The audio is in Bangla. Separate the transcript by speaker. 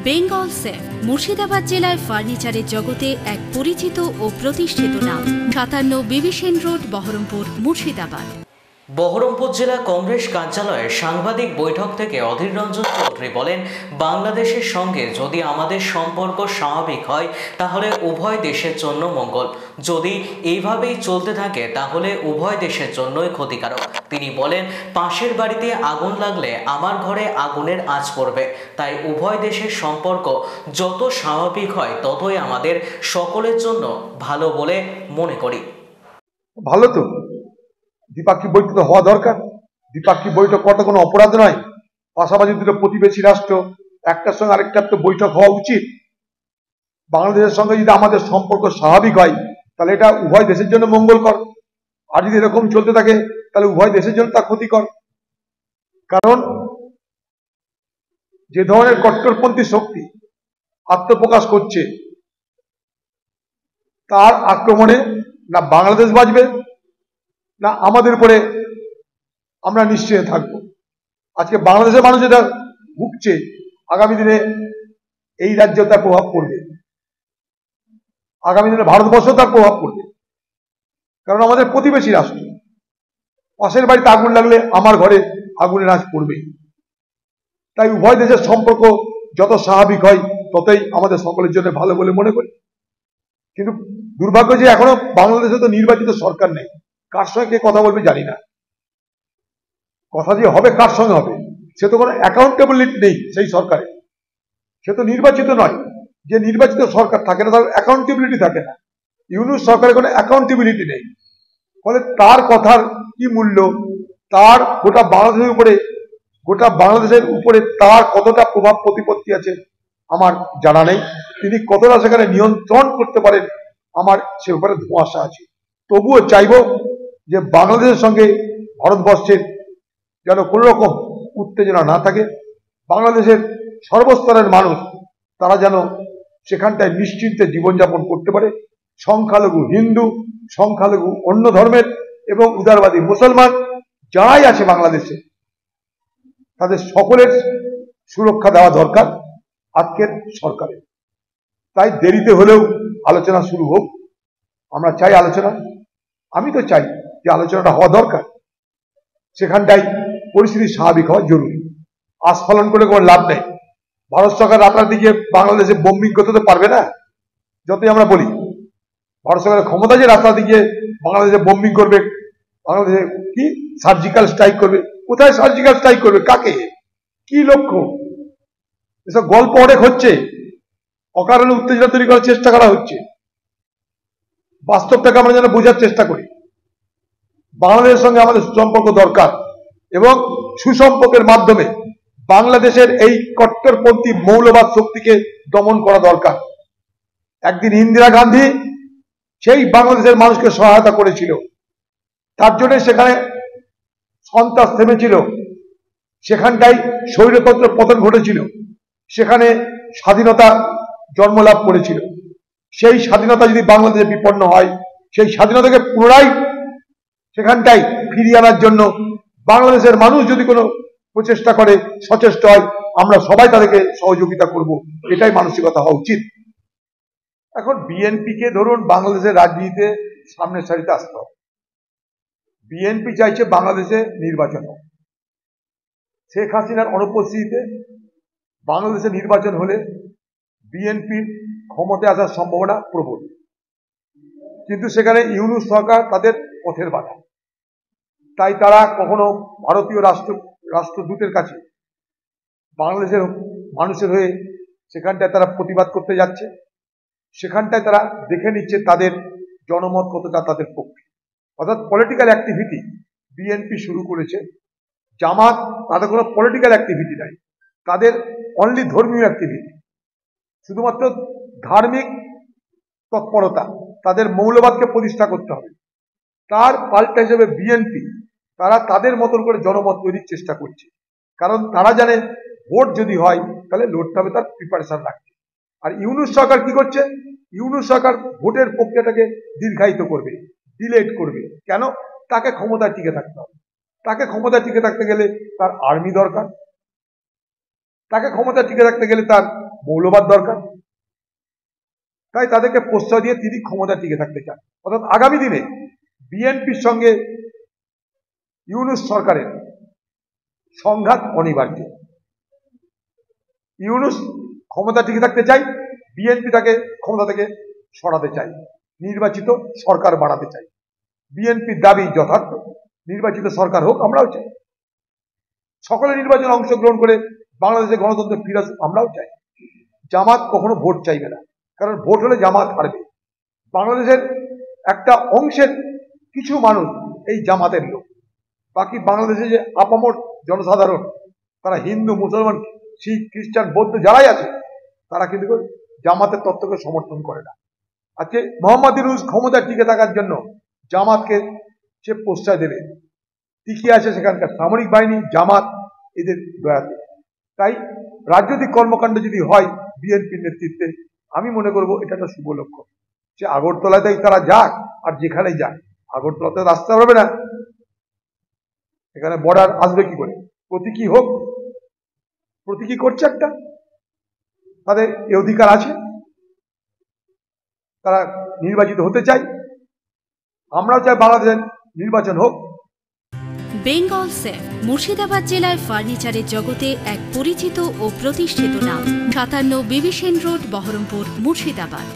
Speaker 1: বেঙ্গল সেফ মুর্শিদাবাদ জেলায় ফার্নিচারের জগতে এক পরিচিত ও প্রতিষ্ঠিত নাম। 57 বিবি সেন রোড, বহরমপুর, মুর্শিদাবাদ।
Speaker 2: বহরমপুর জেলা কংগ্রেস কার্যালয়ে সাংবাদিক বৈঠক থেকে অধীর রঞ্জন চৌধুরী বলেন, বাংলাদেশের সঙ্গে যদি আমাদের সম্পর্ক স্বাভাবিক হয় তাহলে উভয় দেশের জন্য মঙ্গল। যদি এইভাবেই চলতে থাকে তাহলে উভয় দেশের জন্যই ক্ষতিকারক। তিনি বলেন, পাশের বাড়িতে আগুন লাগলে আমার ঘরে আগুনের আঁচ পড়বে। তাই উভয় দেশের সম্পর্ক যত স্বাভাবিক হয় ততই আমাদের সকলের জন্য ভালো বলে মনে করি।
Speaker 3: ভালো তো দ্বিপাক্ষিক বৈঠক তো হওয়া দরকার। দ্বিপাক্ষিক বৈঠক কত কোনো অপরাধ নয়। পাশাপাশি দুটো প্রতিবেশী রাষ্ট্র, একটার সঙ্গে আরেকটার তো বৈঠক হওয়া উচিত। বাংলাদেশের সঙ্গে যদি আমাদের সম্পর্ক স্বাভাবিক হয় তাহলে এটা উভয় দেশের জন্য মঙ্গলকর। আর যদি এরকম চলতে থাকে তাহলে উভয় দেশের জন্য তা ক্ষতিকর। কারণ যে ধরনের কট্টরপন্থী শক্তি আত্মপ্রকাশ করছে, তার আক্রমণে না বাংলাদেশ বাঁচবে না আমাদের উপরে আমরা নিশ্চয় থাকবো। আজকে বাংলাদেশের মানুষ যেটা ভুগছে, আগামী দিনে এই রাজ্যে তার প্রভাব পড়বে, আগামী দিনে ভারতবর্ষ তার প্রভাব পড়বে। কারণ আমাদের প্রতিবেশী রাষ্ট্র, পাশের বাড়িতে আগুন লাগলে আমার ঘরে আগুনের আঁচ পড়বেই। তাই উভয় দেশের সম্পর্ক যত স্বাভাবিক হয় ততই আমাদের সকলের জন্য ভালো বলে মনে করি। কিন্তু দুর্ভাগ্য যে এখনো বাংলাদেশে তো নির্বাচিত সরকার নেই। কার সঙ্গে কে কথা বলবে জানি না। কথা যে হবে কার সঙ্গে হবে সে তো কোনো অ্যাকাউন্টেবিলিটি নেই সেই সরকারে। সে তো নির্বাচিত নয়। যে নির্বাচিত সরকার থাকে না তার অ্যাকাউন্টেবিলিটি থাকে না। ইউনূস সরকারের কোনো অ্যাকাউন্টেবিলিটি নেই। ফলে তার কথার কি মূল্য, তার গোটা বাংলাদেশের উপরে তার কতটা প্রভাব প্রতিপত্তি আছে আমার জানা নেই। তিনি কতটা সেখানে নিয়ন্ত্রণ করতে পারেন আমার সে ব্যাপারে ধোঁয়াশা আছে। তবুও চাইব যে বাংলাদেশের সঙ্গে ভারতবর্ষের যেন কোনো রকম উত্তেজনা না থাকে। বাংলাদেশের সর্বস্তরের মানুষ তারা যেন সেখানটায় নিশ্চিন্তে জীবনযাপন করতে পারে। সংখ্যালঘু হিন্দু, সংখ্যালঘু অন্য ধর্মের এবং উদারবাদী মুসলমান যারাই আছে বাংলাদেশে, তাদের সকলের সুরক্ষা দেওয়া দরকার আজকের সরকারের। তাই দেরিতে হলেও আলোচনা শুরু হোক। আমরা চাই আলোচনা। আমি তো চাই যে আলোচনাটা হওয়া দরকার। সেখানটাই পরিস্থিতি স্বাভাবিক হওয়া জরুরি। আস্ফালন করে কোনো লাভ নেই। ভারত সরকার রাতারাতি গিয়ে বাংলাদেশে বোম্বিং করতে তো পারবে না। যতই আমরা বলি ভারত সরকারের ক্ষমতা যে রাতারাতি গিয়ে বাংলাদেশে বোম্বিং করবে, বাংলাদেশে কি সার্জিক্যাল স্ট্রাইক করবে। কোথায় সার্জিক্যাল স্ট্রাইক করবে, কাকে, কি লক্ষ্য? এসব গল্প অনেক হচ্ছে, অকারণে উত্তেজনা তৈরি করার চেষ্টা করা হচ্ছে। বাস্তবটাকে আমরা যেন বোঝার চেষ্টা করি। বাংলাদেশের সঙ্গে আমাদের সুসম্পর্ক দরকার এবং সুসম্পর্কের মাধ্যমে বাংলাদেশের এই কট্টরপন্থী মৌলবাদ শক্তিকে দমন করা দরকার। একদিন ইন্দিরা গান্ধী সেই বাংলাদেশের মানুষকে সহায়তা করেছিল, তার জন্য সেখানে সন্ত্রাস থেমেছিল, সেখানটাই স্বৈরতন্ত্রের পতন ঘটেছিল, সেখানে স্বাধীনতা জন্মলাভ করেছিল। সেই স্বাধীনতা যদি বাংলাদেশে বিপন্ন হয়, সেই স্বাধীনতাকে পুনরায় সেখানটাই ফিরিয়ে আনার জন্য বাংলাদেশের মানুষ যদি কোনো প্রচেষ্টা করে, সচেষ্ট হয়, আমরা সবাই তাদেরকে সহযোগিতা করব। এটাই মানসিকতা হওয়া উচিত। এখন বিএনপিকে ধরুন বাংলাদেশের রাজনীতিতে সামনের সারিতে আসতে হবে। বিএনপি চাইছে বাংলাদেশে নির্বাচন হোক। শেখ হাসিনার অনুপস্থিতিতে বাংলাদেশে নির্বাচন হলে বিএনপির ক্ষমতায় আসার সম্ভাবনা প্রবল। কিন্তু সেখানে ইউনূস সরকার তাদের পথের বাধা। তাই তারা কখনো ভারতীয় রাষ্ট্রদূতের কাছে বাংলাদেশের মানুষের হয়ে সেখানটায় তারা প্রতিবাদ করতে যাচ্ছে। সেখানটায় তারা দেখে নিচ্ছে তাদের জনমত কতটা তাদের পক্ষে। অর্থাৎ পলিটিক্যাল অ্যাক্টিভিটি বিএনপি শুরু করেছে। জামাত তাদের কোনো পলিটিক্যাল অ্যাক্টিভিটি নাই, তাদের অনলি ধর্মীয় অ্যাক্টিভিটি, শুধুমাত্র ধার্মিক তৎপরতা। তাদের মৌলবাদকে প্রতিষ্ঠা করতে হবে। তার পাল্টা হিসেবে বিএনপি তারা তাদের মতন করে জনমত তৈরির চেষ্টা করছে। কারণ তারা জানে ভোট যদি হয় তাহলে লড়তে হবে, তার প্রিপারেশন রাখছে। আর ইউনূস সরকার কি করছে? ইউনূস সরকার ভোটের প্রক্রিয়াটাকে দীর্ঘায়িত করবে, ডিলেট করবে। কেন? তাকে ক্ষমতায় টিকে থাকতে হবে। তাকে ক্ষমতায় টিকে থাকতে গেলে তার আর্মি দরকার, তাকে ক্ষমতায় টিকে থাকতে গেলে তার মৌলবাদ দরকার, তাই তাদেরকে প্রশ্রয় দিয়ে তিনি ক্ষমতা টিকে থাকতে চান। অর্থাৎ আগামী দিনে বিএনপির সঙ্গে ইউনূস সরকারের সংঘাত অনিবার্য। ইউনূস ক্ষমতা টিকে থাকতে চাই, বিএনপি তাকে ক্ষমতা থেকে সরাতে চাই, নির্বাচিত সরকার বানাতে চাই। বিএনপির দাবি যথার্থ, নির্বাচিত সরকার হোক, আমরাও চাই। সকলে নির্বাচনে অংশগ্রহণ করে বাংলাদেশে গণতন্ত্র ফিরে আসুক, আমরাও চাই। জামাত কখনো ভোট চাইবে না, কারণ ভোট হলে জামাত হারবে। বাংলাদেশের একটা অংশের কিছু মানুষ এই জামাতের লোক, বাকি বাংলাদেশে যে আপামর জনসাধারণ, তারা হিন্দু, মুসলমান, শিখ, খ্রিস্টান, বৌদ্ধ যারাই আছে, তারা কিন্তু জামাতের তত্ত্বকে সমর্থন করে না। আজকে মোহাম্মদ ইউনূস ক্ষমতা টিকে থাকার জন্য জামাতকে সে প্রশ্রয় দেবে, টিকে আছে সেখানকার সামরিক বাহিনী, জামাত, এদের দয়াতে। তাই রাজনৈতিক কর্মকাণ্ড যদি হয় বিএনপির নেতৃত্বে, আমি মনে করব এটা একটা শুভ লক্ষ্য। সে আগরতলাতেই তারা যাক আর যেখানেই যাক, আগরতলাতে রাস্তা হবে না, এখানে বর্ডার আসবে কি করে? প্রতীকী হোক, প্রতীকী করছে একটা, তাদের এ অধিকার আছে, তারা নির্বাচিত হতে চাই, আমরাও চাই বাংলাদেশের নির্বাচন হোক।
Speaker 1: বেঙ্গল সেফ মুর্শিদাবাদ জেলায় ফার্নিচারের জগতে এক পরিচিত ও প্রতিষ্ঠিত নাম। 57 বিভীষণ রোড, বহরমপুর, মুর্শিদাবাদ।